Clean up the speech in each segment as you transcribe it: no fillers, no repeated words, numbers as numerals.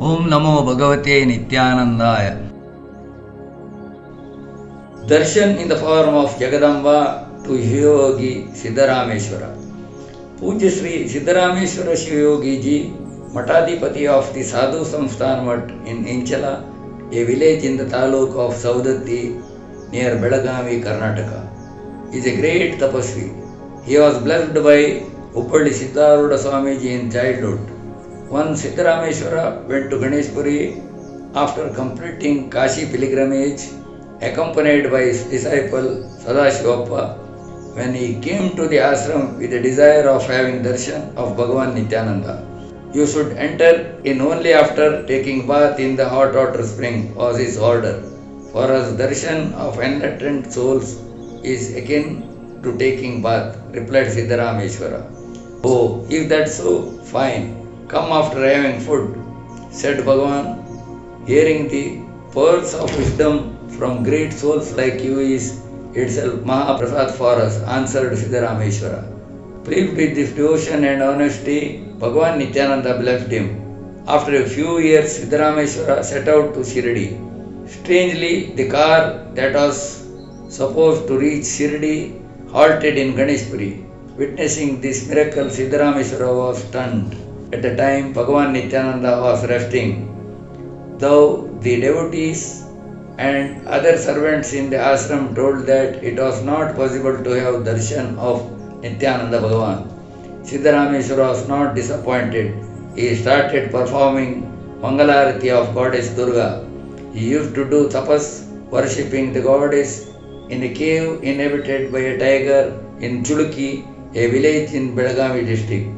ओम नमो भगवते नित्यानंदाय. Darshan in the form of Jagadamba to Shivayogi Siddharameshwara. Pujya Sri Siddharameshwara Shivayogi Ji, Matadipati of the Sadhu Samsthan Mat in Inchala, a village in the taluk of Saudatti near Belagavi, Karnataka, is a great tapasvi. He was blessed by Uppalli Siddharuda Swamiji in childhood. Once Siddharameshwara went to Ganeshpuri after completing Kashi pilgrimage, accompanied by his disciple Sadashivappa. When he came to the ashram with a desire of having darshan of Bhagavan Nityananda. You should enter in only after taking bath in the hot water spring, was his order. For us, darshan of enlightened souls is akin to taking bath, replied Siddharameshwara. Oh, if that's so, fine. Come after having food, said Bhagavan. Hearing the pearls of wisdom from great souls like you is itself Mahaprasad for us, answered Siddharameshwara. Pleased with this devotion and honesty, Bhagavan Nityananda blessed him. After a few years, Siddharameshwara set out to Shirdi. Strangely, the car that was supposed to reach Shirdi halted in Ganeshpuri. Witnessing this miracle, Siddharameshwara was stunned. At the time, Bhagavan Nityananda was resting. Though the devotees and other servants in the ashram told that it was not possible to have darshan of Nityananda Bhagavan, Siddharameshwara was not disappointed. He started performing Mangalarati of goddess Durga. He used to do tapas, worshipping the goddess in a cave inhabited by a tiger in Chuluki, a village in Belagavi district.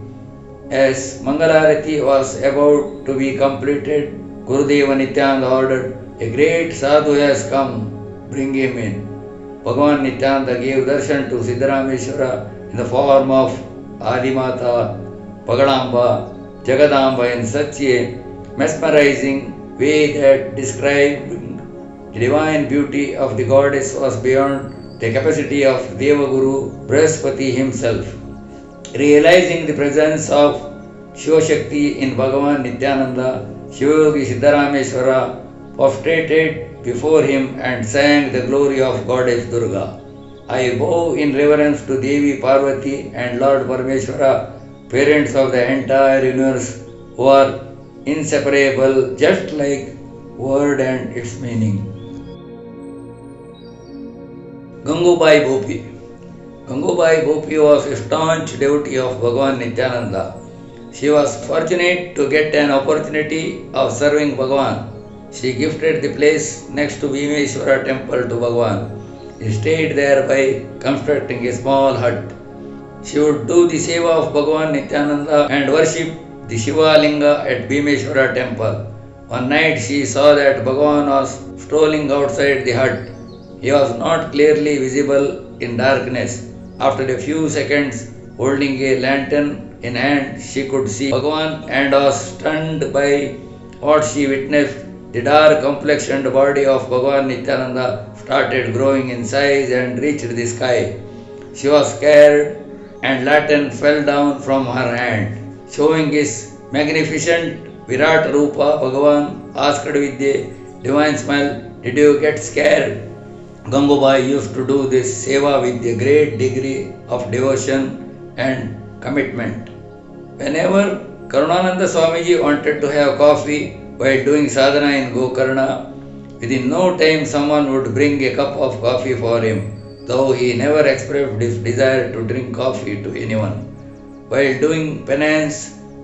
As Mangalarati was about to be completed, Gurudeva Nityananda ordered, "A great sadhu has come, bring him in." Bhagavan Nityananda gave darshan to Siddharameshwara in the form of Adimata, Pagalamba, Jagadamba in such a mesmerizing way that describing the divine beauty of the goddess was beyond the capacity of Devaguru Brahaspati himself. Realizing the presence of Shiva Shakti in Bhagavan Nityananda, Shivayogi Siddharameshwara prostrated before him and sang the glory of goddess Durga. I bow in reverence to Devi Parvati and Lord Parameshwara, parents of the entire universe, who are inseparable just like word and its meaning. Gangubai Gopi. Gangubai Gopi was a staunch devotee of Bhagavan Nityananda. She was fortunate to get an opportunity of serving Bhagavan. She gifted the place next to Bhimeshwara temple to Bhagavan. He stayed there by constructing a small hut. She would do the seva of Bhagavan Nityananda and worship the Shiva Linga at Bhimeshwara temple. One night she saw that Bhagavan was strolling outside the hut. He was not clearly visible in darkness. After a few seconds, holding a lantern in hand, she could see Bhagavan and was stunned by what she witnessed. The dark complexioned body of Bhagavan Nityananda started growing in size and reached the sky. She was scared and lantern fell down from her hand. Showing his magnificent Virat Rupa, Bhagavan asked with a divine smile, "Did you get scared?" Gangubai used to do this seva with a great degree of devotion and commitment. Whenever Karunananda Swamiji wanted to have coffee while doing sadhana in Gokarna, within no time someone would bring a cup of coffee for him, though he never expressed his desire to drink coffee to anyone. While doing penance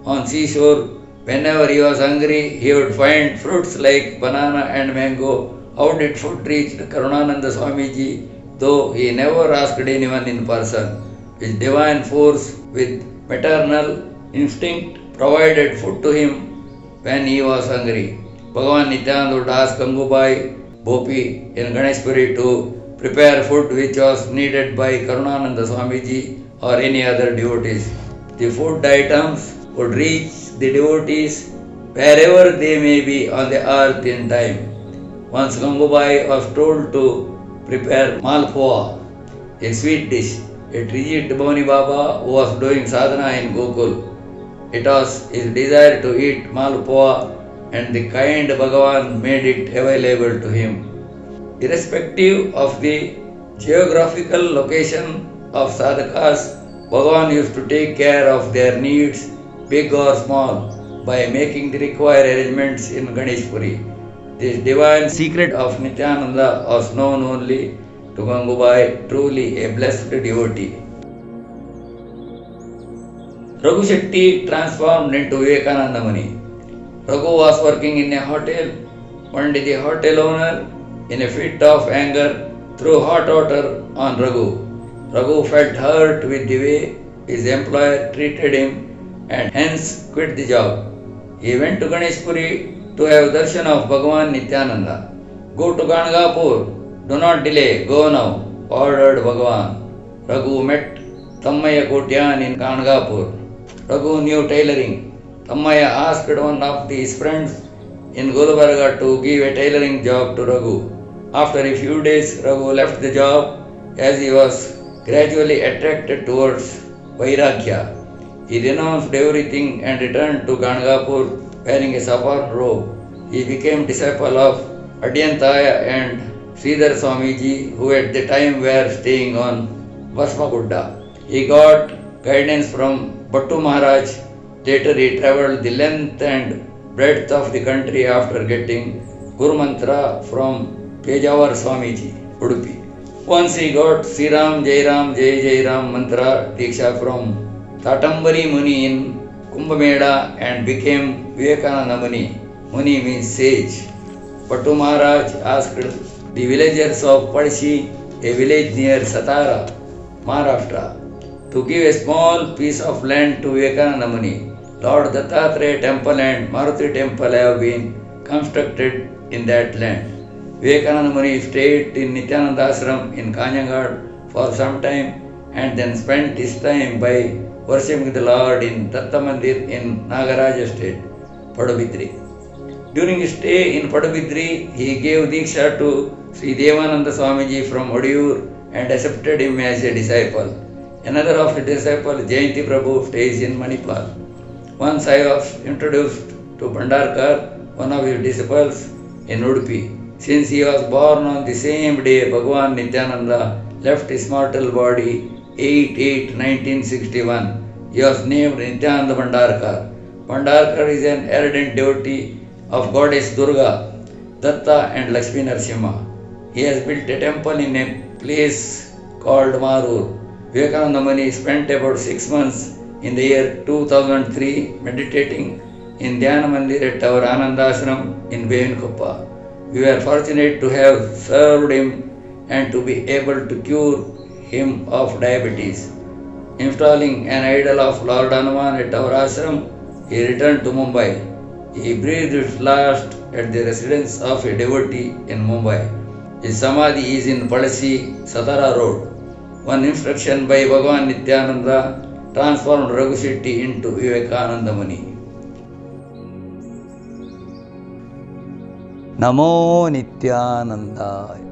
on seashore, whenever he was hungry, he would find fruits like banana and mango. How did food reach Karunananda Swamiji, though he never asked anyone in person? His divine force with maternal instinct provided food to him when he was hungry. Bhagavan Nityananda would ask Gangubai Gopi in Ganeshpuri to prepare food which was needed by Karunananda Swamiji or any other devotees. The food items would reach the devotees wherever they may be on the earth in time. Once Gangubai was told to prepare Malpua, a sweet dish. A Trijit Bhavani Baba who was doing sadhana in Gokul. It was his desire to eat Malpua and the kind Bhagavan made it available to him. Irrespective of the geographical location of sadhakas, Bhagavan used to take care of their needs, big or small, by making the required arrangements in Ganeshpuri. This divine secret of Nityananda was known only to Gangubai, truly a blessed devotee. Raghu Shetty transformed into Vivekananda Muni. Raghu was working in a hotel. One day the hotel owner, in a fit of anger, threw hot water on Raghu. Raghu felt hurt with the way his employer treated him and hence quit the job. He went to Ganeshpuri to have darshan of Bhagavan Nityananda. Go to Ganagapur, do not delay, go now, ordered Bhagavan. Raghu met Tammaya Kotyan in Ganagapur. Raghu knew tailoring. Tammaya asked one of his friends in Gulbarga to give a tailoring job to Raghu. After a few days, Raghu left the job as he was gradually attracted towards Vairagya. He renounced everything and returned to Ganagapur wearing a saffron robe. He became disciple of Adyantaya and Sridhar Swamiji, who at the time were staying on Bhasmakudda. He got guidance from Bhattu Maharaj. Later he travelled the length and breadth of the country after getting Guru Mantra from Pejawar Swamiji, Udupi. Once he got Sri Ram, Jai Ram mantra Diksha from Tatambari Muni in Kumbh Mela and became Vivekananda Muni. Muni means sage. Bhattu Maharaj asked the villagers of Padshi, a village near Satara, Maharashtra, to give a small piece of land to Vivekananda Muni. Lord Dattatreya temple and Maruti temple have been constructed in that land. Vivekananda Muni stayed in Nityananda Ashram in Kanjangad for some time and then spent his time by worshipping the Lord in Datta Mandir in Nagaraja state, Padubidri. During his stay in Padubidri, he gave Diksha to Sri Devananda Swamiji from Odiyur and accepted him as a disciple. Another of his disciples, Jayanti Prabhu, stays in Manipal. Once I was introduced to Bhandarkar, one of his disciples, in Udupi. Since he was born on the same day Bhagavan Nityananda left his mortal body 8/8/1961, he was named Nityananda Bhandarkar. Bhandarkar is an ardent devotee of goddess Durga, Datta and Lakshmi Narasimha. He has built a temple in a place called Marur. Vivekananda Muni spent about 6 months in the year 2003 meditating in Dhyana Mandir at our Ananda Ashram in Bevinkuppa. We were fortunate to have served him and to be able to cure him of diabetes. Installing an idol of Lord Hanuman at our ashram, he returned to Mumbai. He breathed his last at the residence of a devotee in Mumbai. His samadhi is in Palasi, Satara Road. One instruction by Bhagavan Nityananda transformed Raghu Shetty into Vivekananda Muni. Namo Nityanandaya.